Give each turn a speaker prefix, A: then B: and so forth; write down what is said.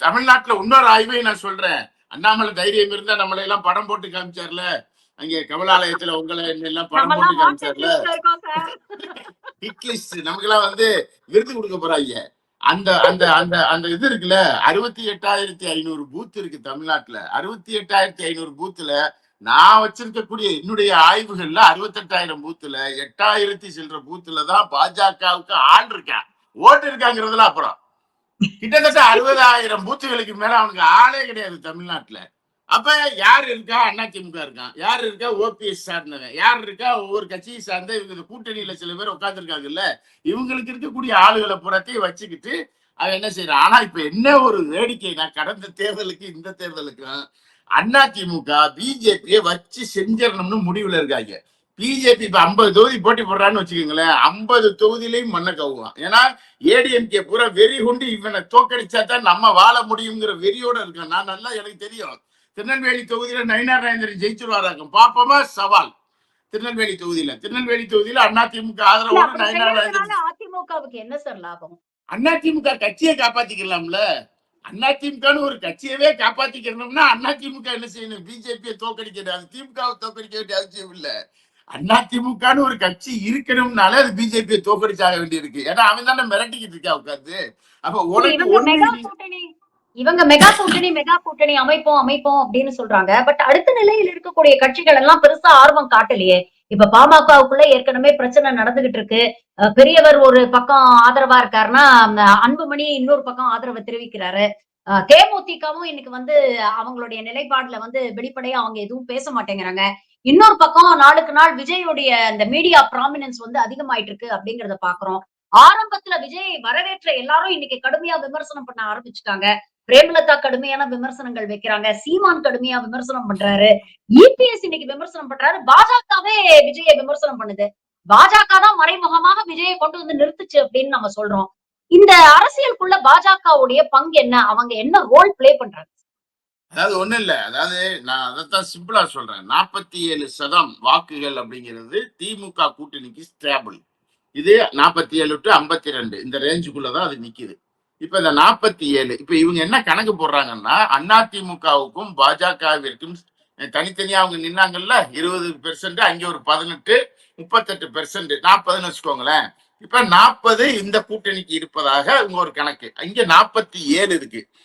A: தமிழ்நாட்டுல இன்னொரு ஆய்வை நான் சொல்றேன். அண்ணாமலை தைரியம் இருந்தா நம்மளை எல்லாம் படம் போட்டு காமிச்சார்ல. அங்கே கமலாலயத்துல உங்களை எல்லாம் படம் போட்டு
B: நம்மலாம் வாண்டட்
A: காமிச்சார்ல.
B: லிஸ்ட்ல இருக்கோம் சார்.
A: ஹிட் லிஸ்ட் நமக்கெல்லாம் விருது கொடுக்க போறாங்க. அந்த அந்த அந்த அந்த இது இருக்குல்ல, 68,500 பூத் இருக்கு தமிழ்நாட்டுல. 68,500 பூத்துல நான் வச்சிருக்கக்கூடிய என்னுடைய ஆய்வுகள்ல 68,000 பூத்துல 8,000 சில்லற பூத்துல தான் பாஜகவுக்கு ஆள் இருக்கா, ஓட்டு இருக்காங்கிறதுல. அப்புறம் கிட்டத்தட்ட 60,000 பூத்துகளுக்கு மேல அவனுக்கு ஆளே கிடையாது தமிழ்நாட்டுல. அப்ப யார் இருக்கா? அதிமுக இருக்கான். யார் இருக்கா? ஓபிஎஸ் சார்ந்தவன். யார் இருக்கா? ஒவ்வொரு கட்சியை சார்ந்த இவங்க கூட்டணியில சில பேர் உட்கார்ந்துருக்காங்கல்ல, இவங்களுக்கு இருக்கக்கூடிய ஆளுகளை புறத்தையும் வச்சுக்கிட்டு அவன் என்ன செய்யறான். ஆனா இப்ப என்ன ஒரு வேடிக்கைனா, கடந்த தேர்தலுக்கு இந்த தேர்தலுக்கும் அதிமுக பிஜேபியை வச்சு செஞ்சிடணும்னு முடிவுல இருக்காங்க. பிஜேபி இப்ப 50 தொகுதி போட்டி போடுறான்னு வச்சுக்கோங்களேன், 50 தொகுதியிலையும் மண்ணை கவுவான். ஏன்னா ஏடிஎம்கே பூரா வெறி கொண்டு இவனை தோக்கடிச்சா தான் நம்ம வாழ முடியுங்கிற வெறியோட இருக்கான். நான் நல்லா எனக்கு தெரியும். திருநெல்வேலி தொகுதியில நயினார் நாகேந்திரன் ஜெயிச்சிருவாராங்க. பாப்போமா? சவால். திருநெல்வேலி தொகுதியில அதிமுக ஆதரவோடு நயினார் நாகேந்திரன்.
B: அதிமுகவுக்கு என்ன சார் லாபம்?
A: அதிமுக கட்சியை காப்பாத்திக்கலாம்ல. அதிமுகன்னு ஒரு கட்சியவே காப்பாத்திக்கணும்னா அதிமுக என்ன செய்யணும்? பிஜேபியை தோக்கடிக்கிறது. அது திமுகவை தோக்கடிக்க வேண்டிய அவசியம் இல்ல. அதிமுகன்னு ஒரு கட்சி இருக்கணும்னால அது பிஜேபியை தோக்கடிச்சாக வேண்டி இருக்கு. ஏன்னா அவன் தானே மிரட்டிக்கிட்டு இருக்கா உட்காந்து. அப்ப உனக்கு
B: இவங்க மெகா கூட்டணி அமைப்போம் அப்படின்னு சொல்றாங்க. பட் அடுத்த நிலையில் இருக்கக்கூடிய கட்சிகள் எல்லாம் பெருசா ஆர்வம் காட்டலையே. இப்ப பாமகவுக்குள்ள ஏற்கனவே பிரச்சனை நடந்துகிட்டு இருக்கு. பெரியவர் ஒரு பக்கம் ஆதரவா இருக்காருன்னா, அன்புமணி இன்னொரு பக்கம் ஆதரவை தெரிவிக்கிறாரு. தேமுதிகவும் இன்னைக்கு அவங்களுடைய நிலைப்பாடுல வெளிப்படையா அவங்க எதுவும் பேச மாட்டேங்கிறாங்க. இன்னொரு பக்கம் நாளுக்கு நாள் விஜயுடைய அந்த மீடியா ப்ராமினன்ஸ் அதிகமாயிட்டு இருக்கு அப்படிங்கறத பாக்குறோம். ஆரம்பத்துல விஜய் வரவேற்ற எல்லாரும் இன்னைக்கு கடுமையா விமர்சனம் பண்ண ஆரம்பிச்சுட்டாங்க. பிரேமலதா கடுமையான விமர்சனங்கள் வைக்கிறாங்க. சீமான் கடுமையா விமர்சனம் பண்றாரு. இபிஎஸ் இன்னைக்கு விமர்சனம் பண்றாரு. பாஜகவே விஜய விமர்சனம் பண்ணுது. பாஜக தான் மறைமுகமாக விஜயை கொண்டு நிறுத்துச்சு அப்படின்னு நம்ம சொல்றோம். இந்த அரசியலுக்குள்ள பாஜகவுடைய பங்கு என்ன? அவங்க என்ன ரோல் பிளே பண்றாங்க?
A: அதாவது ஒண்ணு இல்ல. அதாவது நான் அதைத்தான் சிம்பிளா சொல்றேன். 47% வாக்குகள் அப்படிங்கிறது திமுக கூட்டணிக்கு ஸ்டேபிள். இது 47 to 52 இந்த ரேஞ்சுக்குள்ளதான் அது நிக்குது. இப்ப இந்த 47 இப்ப இவங்க என்ன கணக்கு போடுறாங்கன்னா, அதிமுகவுக்கும் பாஜகவிற்கும் தனித்தனியா அவங்க நின்னாங்கல்ல, 20%, அங்க ஒரு 18, 38%, 40ன்னு வச்சுக்கோங்களேன். இப்ப 40 இந்த கூட்டணிக்கு இருப்பதாக இங்க ஒரு கணக்கு. இங்க 47 இருக்கு.